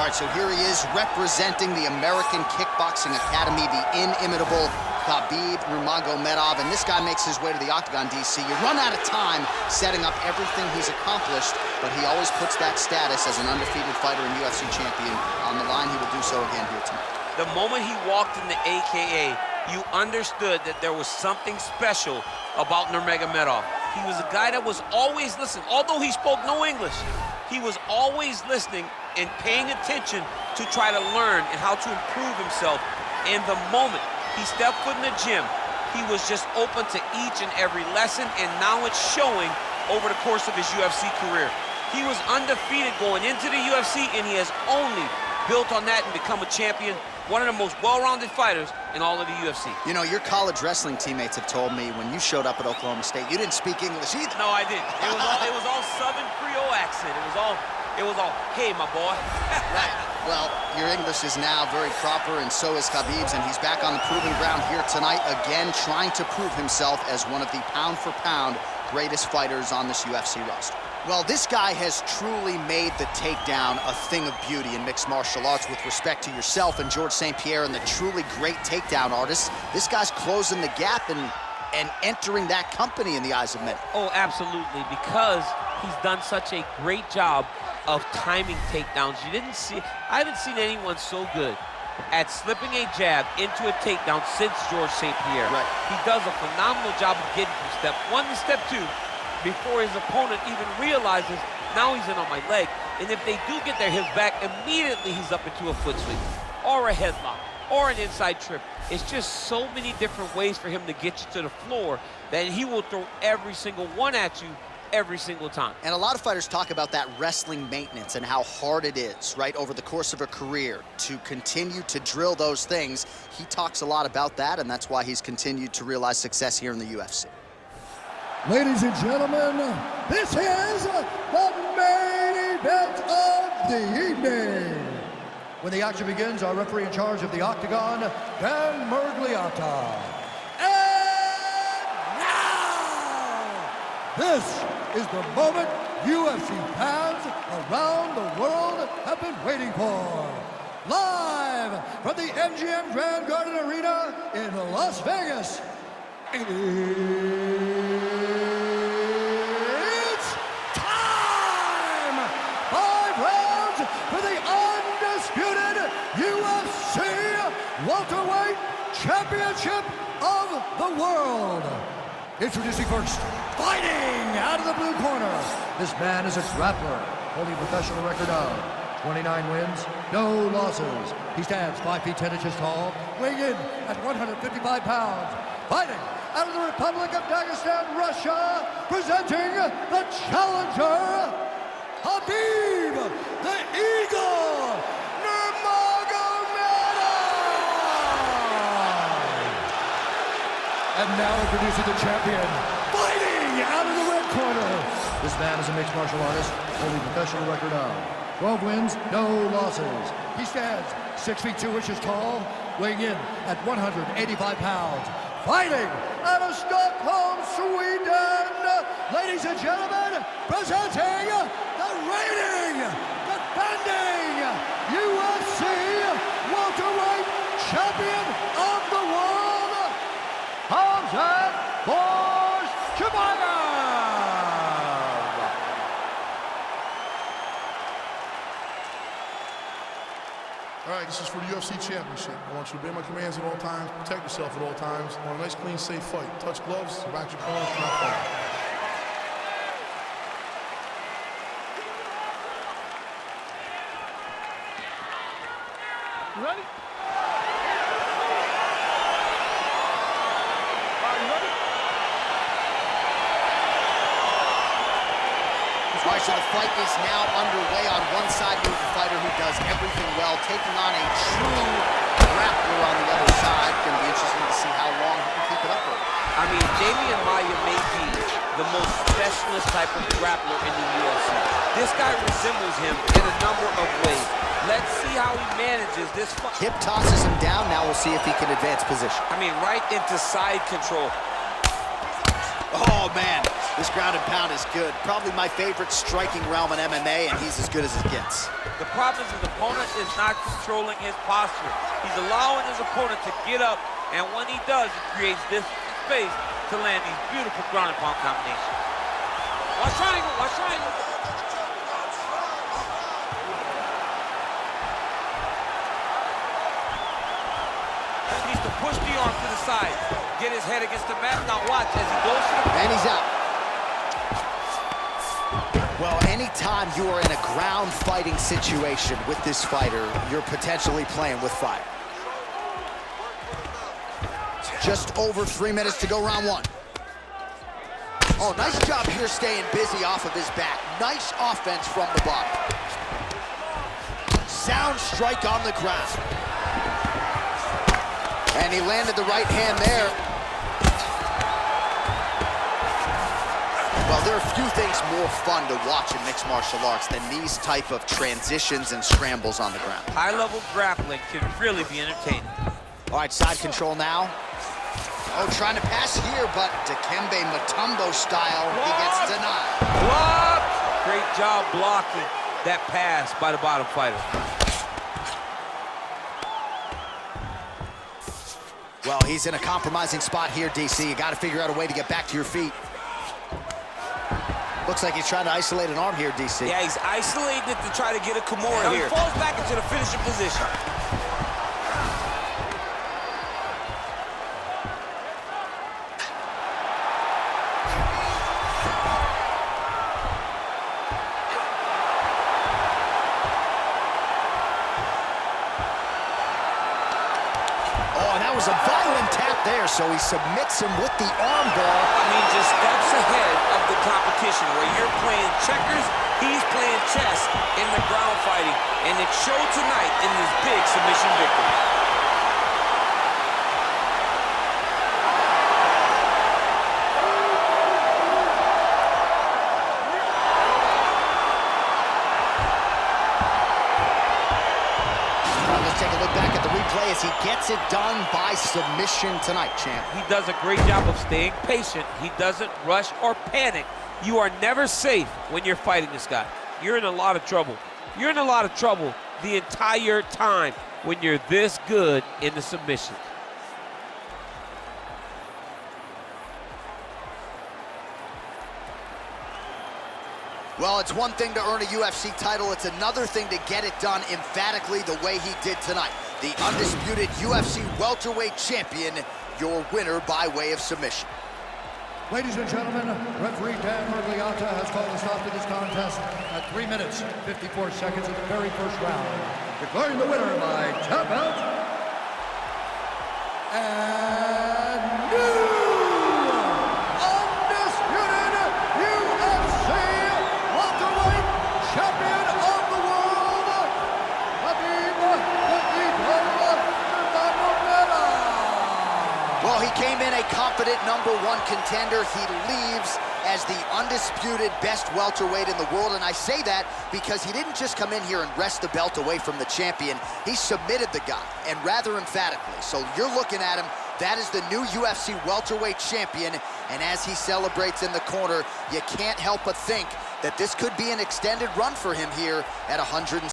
right, so here he is representing the American Kickboxing Academy, the inimitable Khabib Nurmagomedov, and this guy makes his way to the octagon, DC. You run out of time setting up everything he's accomplished, but he always puts that status as an undefeated fighter and UFC champion on the line. He will do so again here tonight. The moment he walked in the AKA, you understood that there was something special about Nurmagomedov. He was a guy that was always listening. Although he spoke no English, he was always listening and paying attention to try to learn and how to improve himself. And the moment he stepped foot in the gym, he was just open to each and every lesson, and now it's showing over the course of his UFC career. He was undefeated going into the UFC, and he has only built on that and become a champion, one of the most well-rounded fighters in all of the UFC. You know, your college wrestling teammates have told me when you showed up at Oklahoma State, you didn't speak English either. No, I didn't. It was all Southern Creole accent. It was all, hey, my boy. Right. Well, your English is now very proper, and so is Khabib's, and he's back on the proving ground here tonight, again trying to prove himself as one of the pound-for-pound greatest fighters on this UFC roster. Well, this guy has truly made the takedown a thing of beauty in mixed martial arts. With respect to yourself and George St. Pierre and the truly great takedown artists, this guy's closing the gap and entering that company in the eyes of many. Oh, absolutely, because he's done such a great job of timing takedowns. I haven't seen anyone so good at slipping a jab into a takedown since George St. Pierre. Right. He does a phenomenal job of getting from step one to step two before his opponent even realizes now he's in on my leg. And if they do get their hips back, immediately he's up into a foot swing or a headlock or an inside trip. It's just so many different ways for him to get you to the floor that he will throw every single one at you every single time. And a lot of fighters talk about that wrestling maintenance and how hard it is, right, over the course of a career to continue to drill those things. He talks a lot about that, and that's why he's continued to realize success here in the UFC. Ladies and gentlemen, this is the main event of the evening. When the action begins, our referee in charge of the octagon, Dan Mergliata. And now, this is the moment UFC fans around the world have been waiting for. Live from the MGM Grand Garden Arena in Las Vegas, it's time! 5 rounds for the undisputed UFC welterweight championship of the world. Introducing first, fighting out of the blue corner. This man is a grappler, holding a professional record of 29 wins, no losses. He stands 5 feet 10 inches tall, weighing in at 155 pounds. Fighting out of the Republic of Dagestan, Russia, presenting the challenger, Khabib the Eagle Nurmagomedov. And now introducing the champion, fighting out of the red corner. This man is a mixed martial artist, holding a professional record of 12 wins, no losses. He stands 6 feet 2 inches tall, weighing in at 185 pounds. Fighting out of Stockholm, Sweden, ladies and gentlemen, presenting the reigning, defending UFC welterweight champion of the world, Khamzat Chimaev. All right, this is for the UFC Championship. I want you to obey my commands at all times, protect yourself at all times. I want a nice, clean, safe fight. Touch gloves, back your corners, not fight. You ready? All right, so the fight is now underway. On one side, you have a fighter who does everything well, taking on a true grappler on the other side. Going to be interesting to see how long he can keep it up with. I mean, Damian Maia may be the most specialist type of grappler in the UFC. This guy resembles him in a number of ways. Let's see how he manages this fight. Hip tosses him down. Now we'll see if he can advance position. I mean, right into side control. Oh, man, this ground and pound is good. Probably my favorite striking realm in MMA, and he's as good as it gets. The problem is his opponent is not controlling his posture. He's allowing his opponent to get up, and when he does, it creates this space to land these beautiful ground and pound combinations. Watch triangle, watch triangle. He needs to push the arm to the side, get his head against the mat. Now watch as he goes to the... And he's out. Well, anytime you are in a ground fighting situation with this fighter, you're potentially playing with fire. Just over 3 minutes to go, round one. Oh, nice job here staying busy off of his back. Nice offense from the bottom. Sound strike on the ground. And he landed the right hand there. Well, there are few things more fun to watch in mixed martial arts than these type of transitions and scrambles on the ground. High-level grappling can really be entertaining. All right, side control now. Oh, trying to pass here, but Dikembe Mutombo style, he gets denied. Block! Great job blocking that pass by the bottom fighter. Well, he's in a compromising spot here, DC. You got to figure out a way to get back to your feet. Looks like he's trying to isolate an arm here, DC. Yeah, he's isolating it to try to get a Kimura here. He falls back into the finishing position. Was a violent tap there, so he submits him with the arm bar. I mean, just steps ahead of the competition. Where you're playing checkers, he's playing chess in the ground fighting, and it showed tonight in this big submission victory. Take a look back at the replay as he gets it done by submission tonight, champ. He does a great job of staying patient. He doesn't rush or panic. You are never safe when you're fighting this guy. You're in a lot of trouble. You're in a lot of trouble the entire time when you're this good in the submission. Well, it's one thing to earn a UFC title. It's another thing to get it done emphatically the way he did tonight. The undisputed UFC welterweight champion, your winner by way of submission. Ladies and gentlemen, referee Dan Mergliata has called a stop to this contest at 3 minutes, 54 seconds of the very first round. Declaring the winner by tap out, and new undisputed UFC welterweight champion of the world, Khabib Nurmagomedov. Well, he came in a confident #1 contender. He leaves as the undisputed best welterweight in the world, and I say that because he didn't just come in here and wrest the belt away from the champion. He submitted the guy, and rather emphatically. So you're looking at him, that is the new UFC welterweight champion, and as he celebrates in the corner, you can't help but think that this could be an extended run for him here at 100.